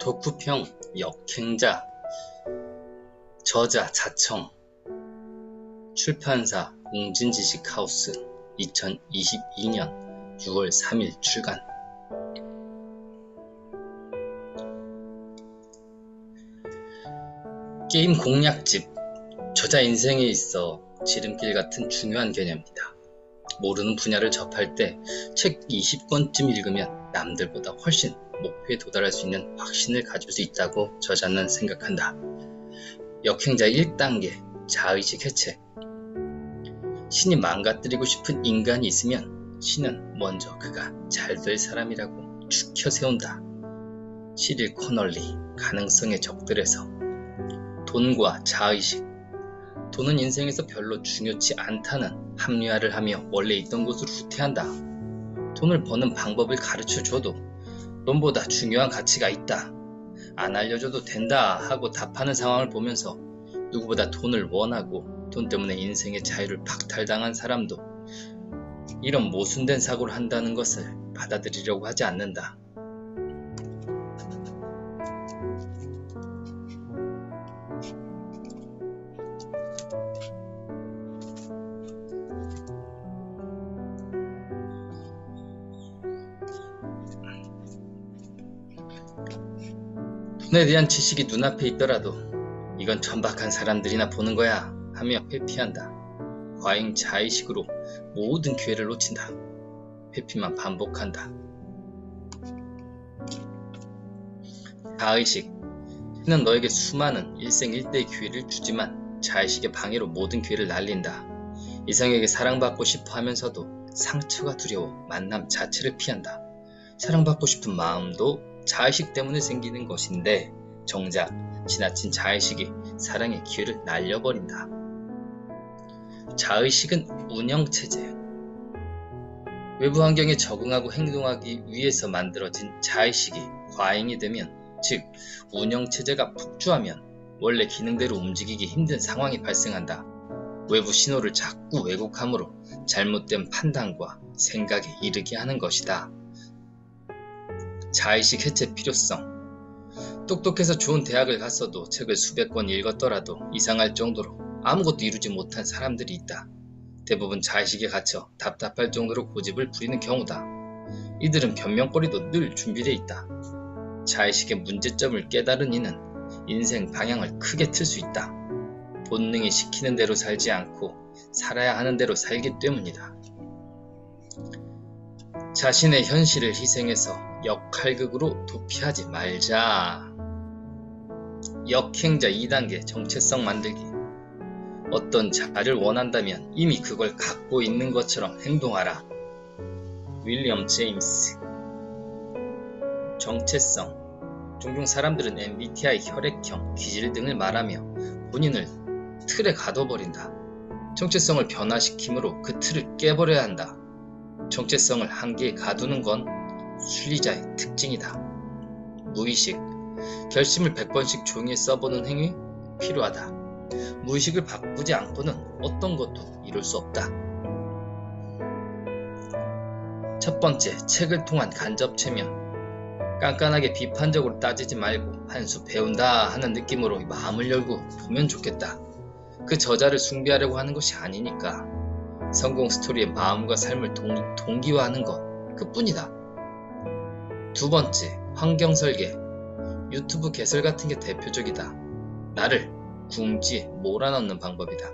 덕후평, 역행자, 저자 자청, 출판사 웅진지식하우스 2022년 6월 3일 출간. 게임 공략집, 저자 인생에 있어 지름길 같은 중요한 개념입니다. 모르는 분야를 접할 때 책 20권쯤 읽으면 남들보다 훨씬 목표에 도달할 수 있는 확신을 가질 수 있다고 저자는 생각한다. 역행자 1단계, 자의식 해체. 신이 망가뜨리고 싶은 인간이 있으면 신은 먼저 그가 잘 될 사람이라고 추켜세운다. 시릴 코널리, 가능성의 적들에서. 돈과 자의식. 돈은 인생에서 별로 중요치 않다는 합리화를 하며 원래 있던 곳으로 후퇴한다. 돈을 버는 방법을 가르쳐줘도 돈보다 중요한 가치가 있다, 안 알려줘도 된다 하고 답하는 상황을 보면서 누구보다 돈을 원하고 돈 때문에 인생의 자유를 박탈당한 사람도 이런 모순된 사고를 한다는 것을 받아들이려고 하지 않는다. 돈에 대한 지식이 눈앞에 있더라도 이건 천박한 사람들이나 보는 거야 하며 회피한다. 과잉 자의식으로 모든 기회를 놓친다. 회피만 반복한다. 자의식. 신은 너에게 수많은 일생일대의 기회를 주지만 자의식의 방해로 모든 기회를 날린다. 이성에게 사랑받고 싶어 하면서도 상처가 두려워 만남 자체를 피한다. 사랑받고 싶은 마음도 자의식 때문에 생기는 것인데 정작 지나친 자의식이 사랑의 기회를 날려버린다. 자의식은 운영체제. 외부 환경에 적응하고 행동하기 위해서 만들어진 자의식이 과잉이 되면, 즉 운영체제가 폭주하면 원래 기능대로 움직이기 힘든 상황이 발생한다. 외부 신호를 자꾸 왜곡함으로 잘못된 판단과 생각에 이르게 하는 것이다. 자의식 해체 필요성. 똑똑해서 좋은 대학을 갔어도 책을 수백 권 읽었더라도 이상할 정도로 아무것도 이루지 못한 사람들이 있다. 대부분 자의식에 갇혀 답답할 정도로 고집을 부리는 경우다. 이들은 변명거리도 늘 준비되어 있다. 자의식의 문제점을 깨달은 이는 인생 방향을 크게 틀 수 있다. 본능이 시키는 대로 살지 않고 살아야 하는 대로 살기 때문이다. 자신의 현실을 희생해서 역할극으로 도피하지 말자. 역행자 2단계, 정체성 만들기. 어떤 자를 원한다면 이미 그걸 갖고 있는 것처럼 행동하라. 윌리엄 제임스. 정체성. 종종 사람들은 MBTI, 혈액형, 기질 등을 말하며 본인을 틀에 가둬버린다. 정체성을 변화시킴으로 그 틀을 깨버려야 한다. 정체성을 한계에 가두는 건 순리자의 특징이다. 무의식. 결심을 100번씩 종이에 써보는 행위 필요하다. 무의식을 바꾸지 않고는 어떤 것도 이룰 수 없다. 첫 번째, 책을 통한 간접 체면. 깐깐하게 비판적으로 따지지 말고 한 수 배운다 하는 느낌으로 마음을 열고 보면 좋겠다. 그 저자를 숭배하려고 하는 것이 아니니까. 성공 스토리의 마음과 삶을 동기화하는 것, 그뿐이다. 두 번째, 환경 설계. 유튜브 개설 같은 게 대표적이다. 나를 궁지에 몰아넣는 방법이다.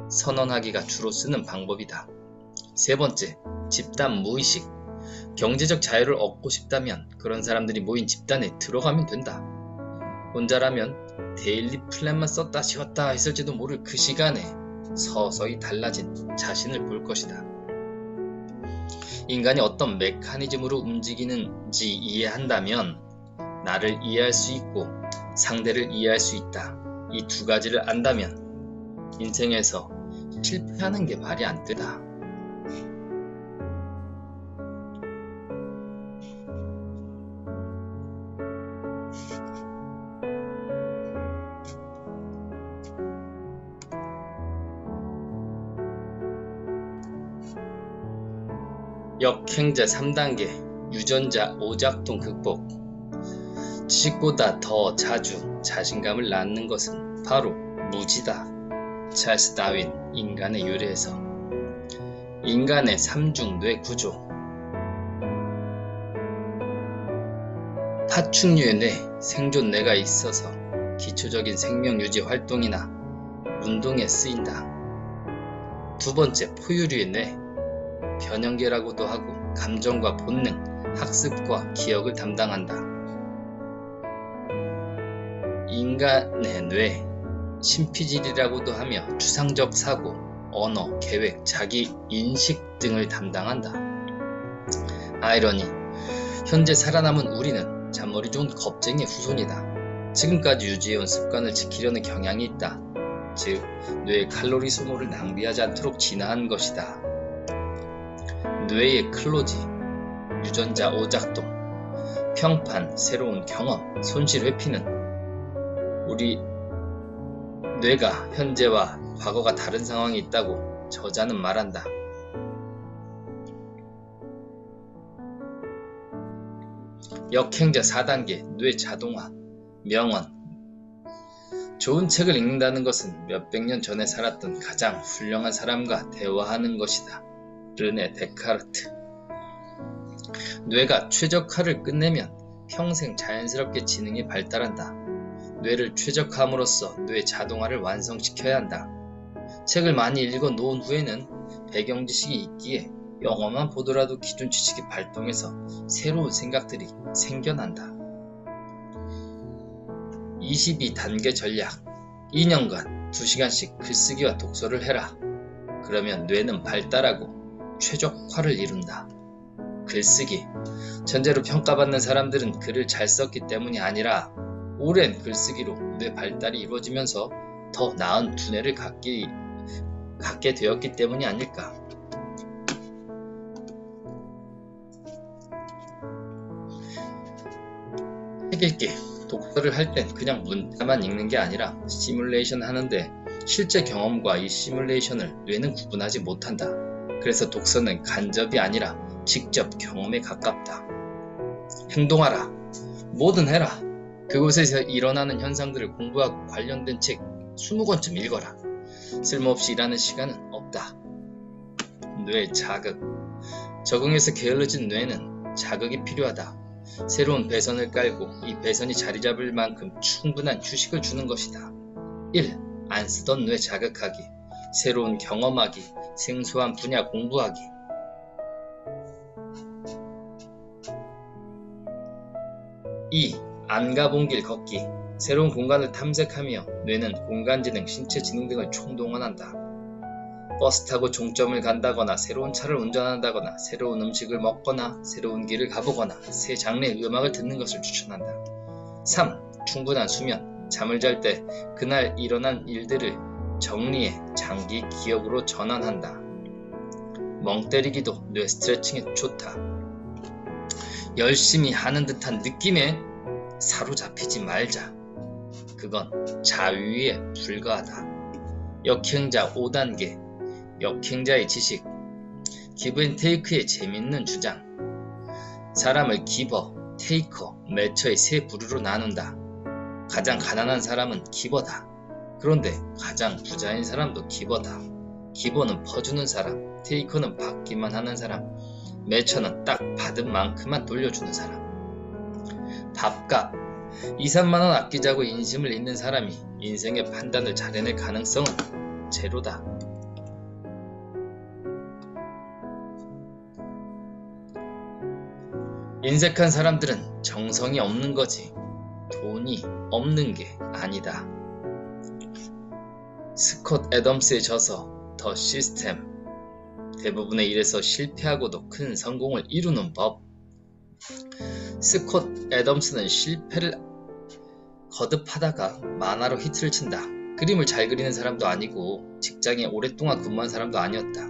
선언하기가 주로 쓰는 방법이다. 세 번째, 집단 무의식. 경제적 자유를 얻고 싶다면 그런 사람들이 모인 집단에 들어가면 된다. 혼자라면 데일리 플랜만 썼다 지웠다 했을지도 모를 그 시간에 서서히 달라진 자신을 볼 것이다. 인간이 어떤 메커니즘으로 움직이는지 이해한다면 나를 이해할 수 있고 상대를 이해할 수 있다. 이 두 가지를 안다면 인생에서 실패하는 게 말이 안 되다. 역행자 3단계, 유전자 오작동 극복. 지식보다 더 자주 자신감을 낳는 것은 바로 무지다. 찰스 다윈, 인간의 유래에서. 인간의 삼중 뇌 구조. 파충류의 뇌, 생존 뇌가 있어서 기초적인 생명 유지 활동이나 운동에 쓰인다. 두 번째, 포유류의 뇌, 변형계라고도 하고 감정과 본능, 학습과 기억을 담당한다. 인간의 뇌, 신피질이라고도 하며 추상적 사고, 언어, 계획, 자기 인식 등을 담당한다. 아이러니, 현재 살아남은 우리는 잔머리 좋은 겁쟁이의 후손이다. 지금까지 유지해온 습관을 지키려는 경향이 있다. 즉, 뇌의 칼로리 소모를 낭비하지 않도록 진화한 것이다. 뇌의 클로지, 유전자 오작동, 평판, 새로운 경험, 손실 회피는 우리 뇌가 현재와 과거가 다른 상황이 있다고 저자는 말한다. 역행자 4단계, 뇌 자동화, 명언. 좋은 책을 읽는다는 것은 몇백 년 전에 살았던 가장 훌륭한 사람과 대화하는 것이다. 르네 데카르트. 뇌가 최적화를 끝내면 평생 자연스럽게 지능이 발달한다. 뇌를 최적화함으로써 뇌 자동화를 완성시켜야 한다. 책을 많이 읽어 놓은 후에는 배경 지식이 있기에 영어만 보더라도 기존 지식이 발동해서 새로운 생각들이 생겨난다. 22단계 전략. 2년간 2시간씩 글쓰기와 독서를 해라. 그러면 뇌는 발달하고 최적화를 이룬다. 글쓰기. 전제로 평가받는 사람들은 글을 잘 썼기 때문이 아니라 오랜 글쓰기로 뇌 발달이 이루어지면서 더 나은 두뇌를 갖게 되었기 때문이 아닐까. 책 읽기. 독서를 할 땐 그냥 문자만 읽는 게 아니라 시뮬레이션 하는데 실제 경험과 이 시뮬레이션을 뇌는 구분하지 못한다. 그래서 독서는 간접이 아니라 직접 경험에 가깝다. 행동하라. 뭐든 해라. 그곳에서 일어나는 현상들을 공부하고 관련된 책 20권쯤 읽어라. 쓸모없이 일하는 시간은 없다. 뇌 자극. 적응해서 게을러진 뇌는 자극이 필요하다. 새로운 배선을 깔고 이 배선이 자리 잡을 만큼 충분한 휴식을 주는 것이다. 1. 안 쓰던 뇌 자극하기. 새로운 경험하기. 생소한 분야 공부하기. 2. 안 가본 길 걷기. 새로운 공간을 탐색하며 뇌는 공간지능, 신체지능 등을 총동원한다. 버스 타고 종점을 간다거나 새로운 차를 운전한다거나 새로운 음식을 먹거나 새로운 길을 가보거나 새 장르의 음악을 듣는 것을 추천한다. 3. 충분한 수면. 잠을 잘 때 그날 일어난 일들을 정리해 장기 기억으로 전환한다. 멍 때리기도 뇌 스트레칭에 좋다. 열심히 하는 듯한 느낌에 사로잡히지 말자. 그건 자유에 불과하다. 역행자 5단계. 역행자의 지식. 기브앤테이크의 재밌는 주장. 사람을 기버, 테이커, 매처의 세 부류로 나눈다. 가장 가난한 사람은 기버다. 그런데 가장 부자인 사람도 기버다. 기버는 퍼주는 사람, 테이커는 받기만 하는 사람, 매처는 딱 받은 만큼만 돌려주는 사람. 밥값. 2, 3만원 아끼자고 인심을 잇는 사람이 인생의 판단을 잘 해낼 가능성은 제로다. 인색한 사람들은 정성이 없는 거지 돈이 없는 게 아니다. 스콧 애덤스의 저서 더 시스템. 대부분의 일에서 실패하고도 큰 성공을 이루는 법. 스콧 애덤스는 실패를 거듭하다가 만화로 히트를 친다. 그림을 잘 그리는 사람도 아니고 직장에 오랫동안 근무한 사람도 아니었다.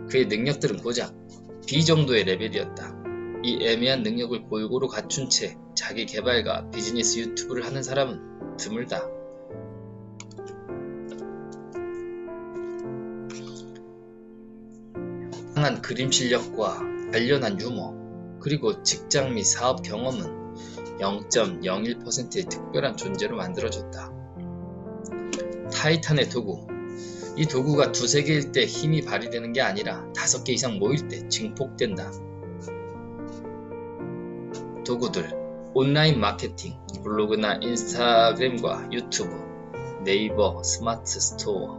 그의 능력들은 고작 B 정도의 레벨이었다. 이 애매한 능력을 골고루 갖춘 채 자기 개발과 비즈니스 유튜브를 하는 사람은 드물다. 강한 그림 실력과 단련한 유머, 그리고 직장 및 사업 경험은 0.01%의 특별한 존재로 만들어줬다. 타이탄의 도구. 이 도구가 두세 개일 때 힘이 발휘되는 게 아니라 5개 이상 모일 때 증폭된다. 도구들. 온라인 마케팅, 블로그나 인스타그램과 유튜브, 네이버 스마트 스토어.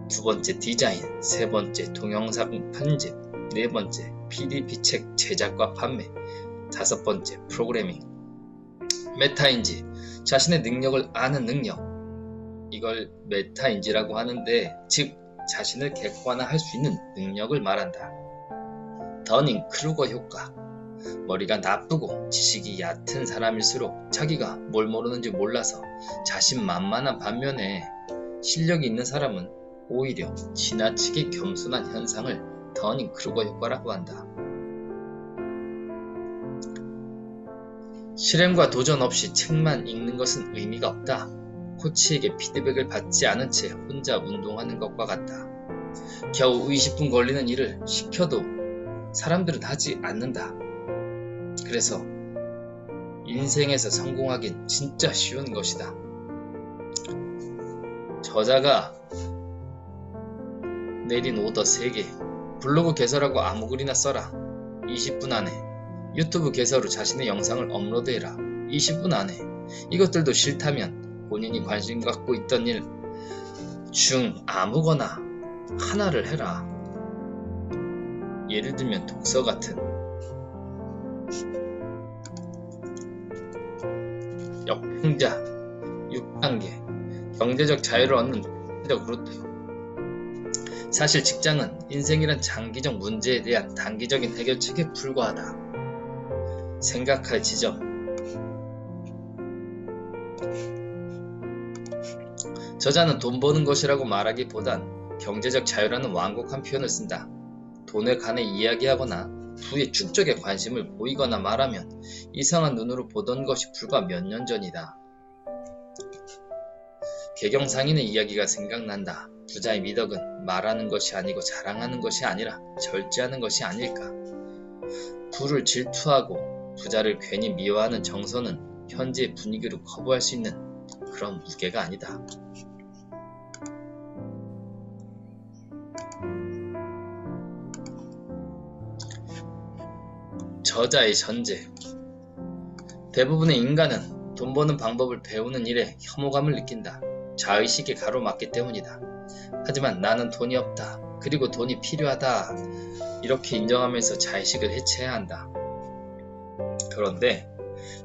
두 번째 디자인, 세 번째 동영상 편집, 네 번째 PDF 책 제작과 판매, 다섯 번째 프로그래밍. 메타인지, 자신의 능력을 아는 능력. 이걸 메타인지라고 하는데, 즉 자신을 객관화할 수 있는 능력을 말한다. 더닝 크루거 효과. 머리가 나쁘고 지식이 얕은 사람일수록 자기가 뭘 모르는지 몰라서 자신만만한 반면에 실력이 있는 사람은 오히려 지나치게 겸손한 현상을 더닝 크루거 효과라고 한다. 실행과 도전 없이 책만 읽는 것은 의미가 없다. 코치에게 피드백을 받지 않은 채 혼자 운동하는 것과 같다. 겨우 20분 걸리는 일을 시켜도 사람들은 하지 않는다. 그래서 인생에서 성공하긴 진짜 쉬운 것이다. 저자가 내린 오더 3개. 블로그 개설하고 아무 글이나 써라. 20분 안에. 유튜브 개설 후 자신의 영상을 업로드해라. 20분 안에. 이것들도 싫다면 본인이 관심 갖고 있던 일 중 아무거나 하나를 해라. 예를 들면 독서 같은. 역행자 6단계. 경제적 자유를 얻는 경제적 루트. 사실 직장은 인생이란 장기적 문제에 대한 단기적인 해결책에 불과하다. 생각할 지점. 저자는 돈 버는 것이라고 말하기보단 경제적 자유라는 완곡한 표현을 쓴다. 돈에 관해 이야기하거나 부의 축적에 관심을 보이거나 말하면 이상한 눈으로 보던 것이 불과 몇 년 전이다. 개경상인의 이야기가 생각난다. 부자의 미덕은 말하는 것이 아니고 자랑하는 것이 아니라 절제하는 것이 아닐까. 부를 질투하고 부자를 괜히 미워하는 정서는 현재의 분위기로 커버할 수 있는 그런 무게가 아니다. 저자의 전제. 대부분의 인간은 돈 버는 방법을 배우는 일에 혐오감을 느낀다. 자의식에 가로막기 때문이다. 하지만 나는 돈이 없다. 그리고 돈이 필요하다. 이렇게 인정하면서 자의식을 해체해야 한다. 그런데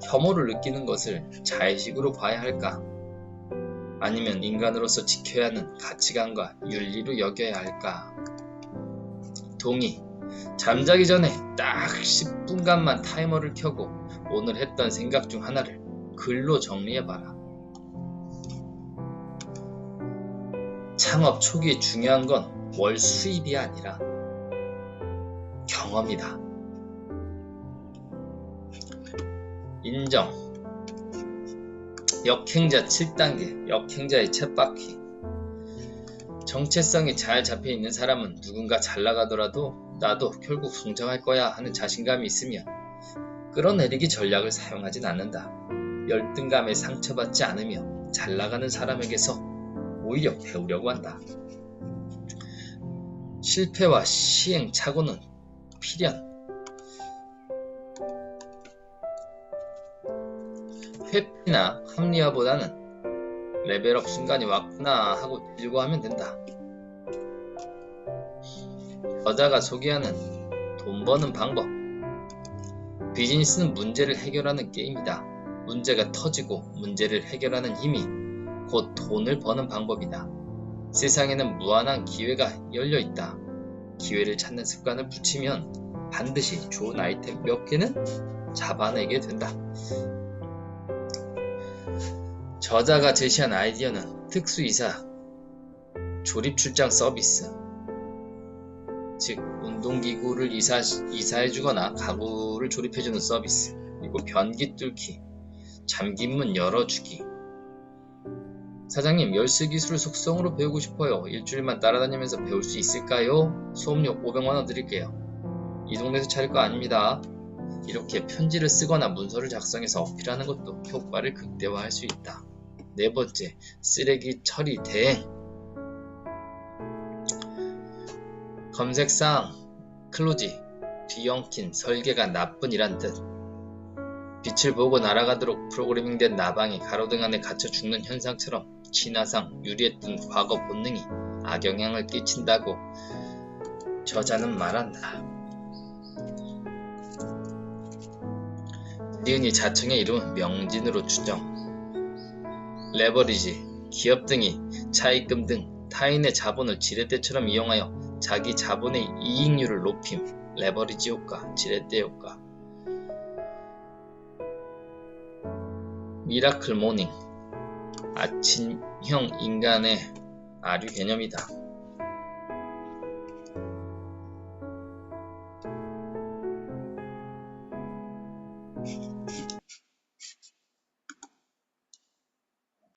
혐오를 느끼는 것을 자의식으로 봐야 할까? 아니면 인간으로서 지켜야 하는 가치관과 윤리로 여겨야 할까? 동의. 잠자기 전에 딱 10분간만 타이머를 켜고 오늘 했던 생각 중 하나를 글로 정리해봐라. 창업 초기에 중요한 건 월 수입이 아니라 경험이다. 인정. 역행자 7단계. 역행자의 쳇바퀴. 정체성이 잘 잡혀있는 사람은 누군가 잘나가더라도 나도 결국 성장할 거야 하는 자신감이 있으며 끌어내리기 전략을 사용하진 않는다. 열등감에 상처받지 않으며 잘나가는 사람에게서 오히려 배우려고 한다. 실패와 시행착오는 필연. 회피나 합리화보다는 레벨업 순간이 왔구나 하고 들고 하면 된다. 저자가 소개하는 돈 버는 방법. 비즈니스는 문제를 해결하는 게임이다. 문제가 터지고 문제를 해결하는 힘이 곧 돈을 버는 방법이다. 세상에는 무한한 기회가 열려있다. 기회를 찾는 습관을 붙이면 반드시 좋은 아이템 몇 개는 잡아내게 된다. 저자가 제시한 아이디어는 특수이사, 조립출장 서비스, 즉 운동기구를 이사해주거나 가구를 조립해주는 서비스, 그리고 변기 뚫기, 잠긴 열어주기. 사장님, 열쇠기술을 속성으로 배우고 싶어요. 일주일만 따라다니면서 배울 수 있을까요? 수업료 500만원 드릴게요. 이 동네에서 차릴 거 아닙니다. 이렇게 편지를 쓰거나 문서를 작성해서 어필하는 것도 효과를 극대화할 수 있다. 네 번째, 쓰레기 처리 대행. 검색사항 클로지, 뒤엉킨, 설계가 나쁜이란 뜻. 빛을 보고 날아가도록 프로그래밍된 나방이 가로등 안에 갇혀 죽는 현상처럼 진화상 유리했던 과거 본능이 악영향을 끼친다고 저자는 말한다. 니은이 자청의 이름은 명진으로 추정. 레버리지, 기업 등이 차입금 등 타인의 자본을 지렛대처럼 이용하여 자기 자본의 이익률을 높임. 레버리지 효과, 지렛대 효과. 미라클 모닝, 아침형 인간의 아류 개념이다.